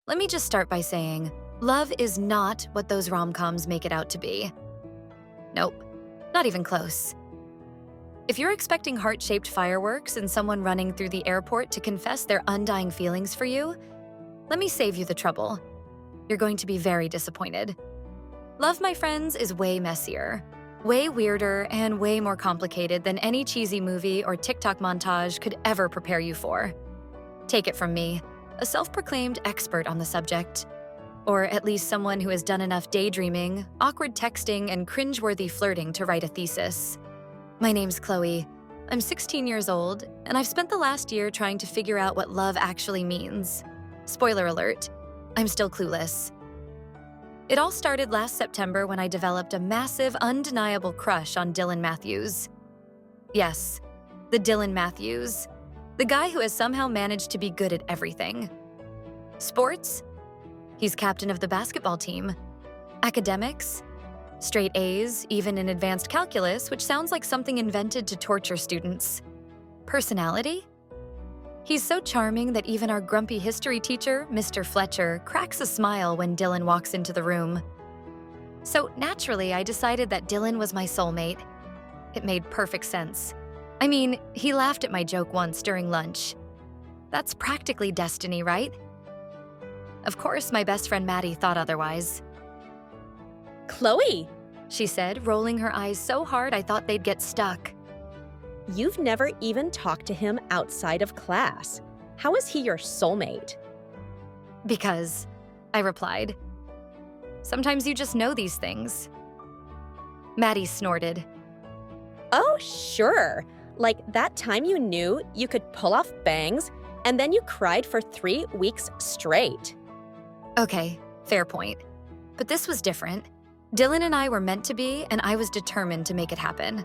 Let me just start by saying, love is not what those rom-coms make it out to be. Nope, not even close. If you're expecting heart-shaped fireworks and someone running through the airport to confess their undying feelings for you, let me save you the trouble. You're going to be very disappointed. Love, my friends, is way messier, way weirder, and way more complicated than any cheesy movie or TikTok montage could ever prepare you for. Take it from me, a self-proclaimed expert on the subject, or at least someone who has done enough daydreaming, awkward texting, and cringeworthy flirting to write a thesis. My name's Chloe. I'm 16 years old, and I've spent the last year trying to figure out what love actually means. Spoiler alert, I'm still clueless. It all started last September when I developed a massive, undeniable crush on Dylan Matthews. Yes, the Dylan Matthews. The guy who has somehow managed to be good at everything. Sports? He's captain of the basketball team. Academics? Straight A's, even in advanced calculus, which sounds like something invented to torture students. Personality? He's so charming that even our grumpy history teacher, Mr. Fletcher, cracks a smile when Dylan walks into the room. So naturally, I decided that Dylan was my soulmate. It made perfect sense. I mean, he laughed at my joke once during lunch. That's practically destiny, right? Of course, my best friend Maddie thought otherwise. Chloe, She said, rolling her eyes so hard I thought they'd get stuck. you've never even talked to him outside of class. How is he your soulmate? Because, I replied, sometimes you just know these things. Maddie snorted. Oh, sure. Like that time you knew you could pull off bangs and then you cried for 3 weeks straight. Okay, fair point. But this was different. Dylan and I were meant to be, and I was determined to make it happen.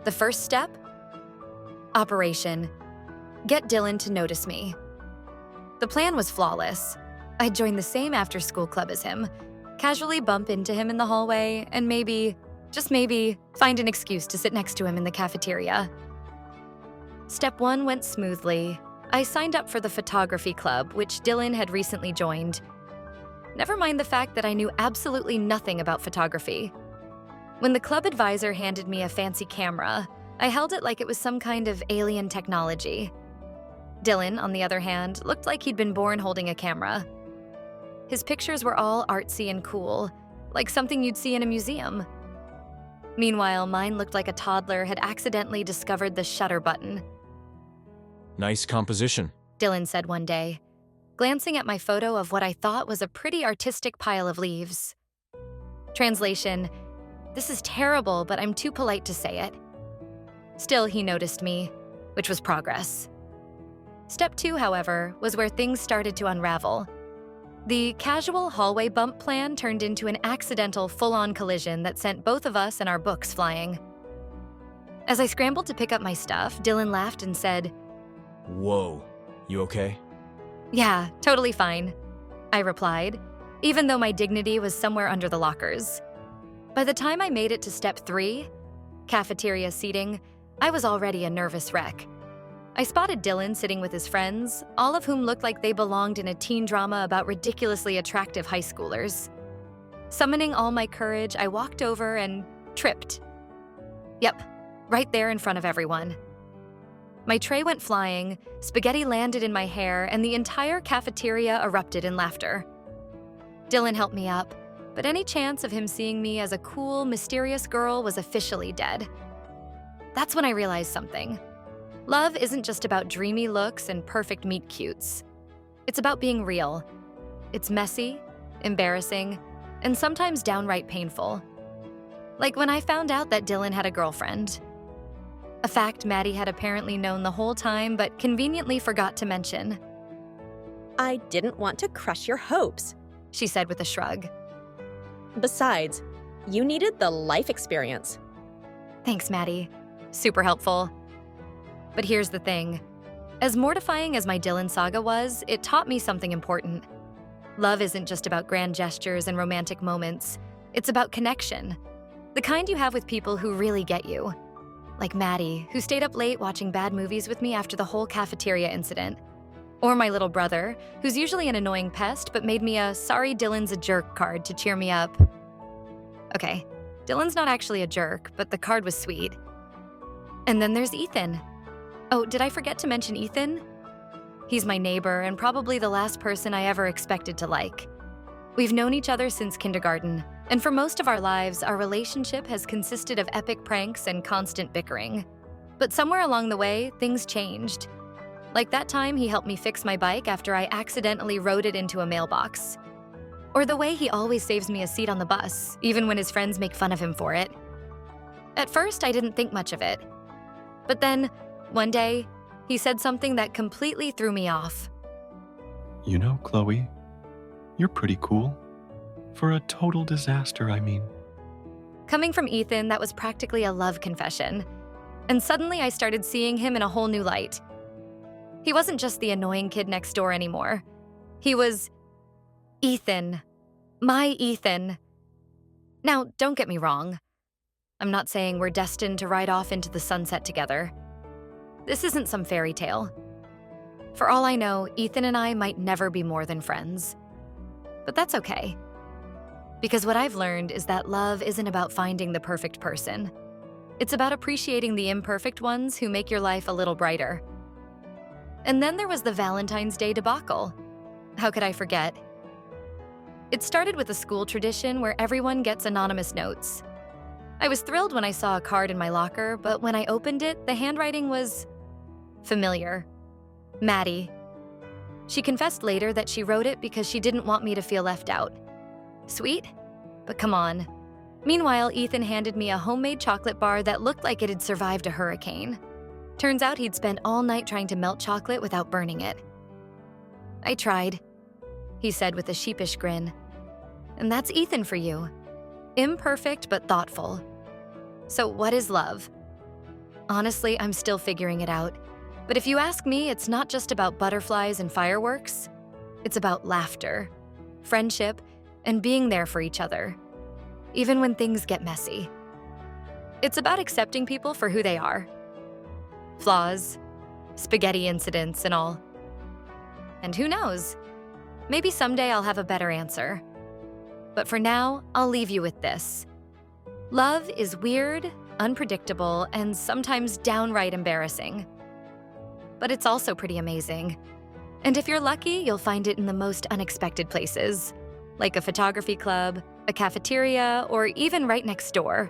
The first step? Operation. Get Dylan to notice me. The plan was flawless. I'd join the same after-school club as him, casually bump into him in the hallway, and maybe, just maybe, find an excuse to sit next to him in the cafeteria. Step 1 went smoothly. I signed up for the photography club, which Dylan had recently joined. Never mind the fact that I knew absolutely nothing about photography. When the club advisor handed me a fancy camera, I held it like it was some kind of alien technology. Dylan, on the other hand, looked like he'd been born holding a camera. His pictures were all artsy and cool, like something you'd see in a museum. Meanwhile, mine looked like a toddler had accidentally discovered the shutter button. Nice composition. Dylan said one day, glancing at my photo of what I thought was a pretty artistic pile of leaves. Translation: this is terrible, but I'm too polite to say it. Still, he noticed me, which was progress. Step 2, however, was where things started to unravel. The casual hallway bump plan turned into an accidental full-on collision that sent both of us and our books flying. As I scrambled to pick up my stuff, Dylan laughed and said, Whoa, you okay? "Yeah, totally fine," I replied, even though my dignity was somewhere under the lockers. By the time I made it to step 3, cafeteria seating, I was already a nervous wreck. I spotted Dylan sitting with his friends, all of whom looked like they belonged in a teen drama about ridiculously attractive high schoolers. Summoning all my courage, I walked over and tripped. Yep, right there in front of everyone. My tray went flying, spaghetti landed in my hair, and the entire cafeteria erupted in laughter. Dylan helped me up, but any chance of him seeing me as a cool, mysterious girl was officially dead. That's when I realized something. Love isn't just about dreamy looks and perfect meet-cutes. It's about being real. It's messy, embarrassing, and sometimes downright painful. Like when I found out that Dylan had a girlfriend. A fact Maddie had apparently known the whole time but conveniently forgot to mention. I didn't want to crush your hopes. She said with a shrug. Besides, you needed the life experience. Thanks, Maddie. Super helpful. But here's the thing. As mortifying as my Dylan saga was, it taught me something important. Love isn't just about grand gestures and romantic moments. It's about connection. The kind you have with people who really get you. Like Maddie, who stayed up late watching bad movies with me after the whole cafeteria incident. Or my little brother, who's usually an annoying pest but made me a "sorry Dylan's a jerk" card to cheer me up. Okay, Dylan's not actually a jerk, but the card was sweet. And then there's Ethan. Oh, did I forget to mention Ethan? He's my neighbor and probably the last person I ever expected to like. We've known each other since kindergarten, and for most of our lives, our relationship has consisted of epic pranks and constant bickering. But somewhere along the way, things changed. Like that time he helped me fix my bike after I accidentally rode it into a mailbox. Or the way he always saves me a seat on the bus, even when his friends make fun of him for it. At first, I didn't think much of it. But then, one day, he said something that completely threw me off. You know, Chloe, you're pretty cool. For a total disaster, I mean. Coming from Ethan, that was practically a love confession. And suddenly I started seeing him in a whole new light. He wasn't just the annoying kid next door anymore. He was Ethan. My Ethan. Now, don't get me wrong. I'm not saying we're destined to ride off into the sunset together. This isn't some fairy tale. For all I know, Ethan and I might never be more than friends. But that's okay. Because what I've learned is that love isn't about finding the perfect person. It's about appreciating the imperfect ones who make your life a little brighter. And then there was the Valentine's Day debacle. How could I forget? It started with a school tradition where everyone gets anonymous notes. I was thrilled when I saw a card in my locker, but when I opened it, the handwriting was familiar. Maddie. She confessed later that she wrote it because she didn't want me to feel left out. Sweet? But come on. Meanwhile, Ethan handed me a homemade chocolate bar that looked like it had survived a hurricane. Turns out he'd spent all night trying to melt chocolate without burning it. I tried, he said with a sheepish grin. And that's Ethan for you. Imperfect but thoughtful. So what is love? Honestly, I'm still figuring it out. But if you ask me, it's not just about butterflies and fireworks. It's about laughter, friendship, and being there for each other, even when things get messy. It's about accepting people for who they are. Flaws, spaghetti incidents, and all. And who knows? Maybe someday I'll have a better answer. But for now, I'll leave you with this. Love is weird, unpredictable, and sometimes downright embarrassing. But it's also pretty amazing. And if you're lucky, you'll find it in the most unexpected places, like a photography club, a cafeteria, or even right next door.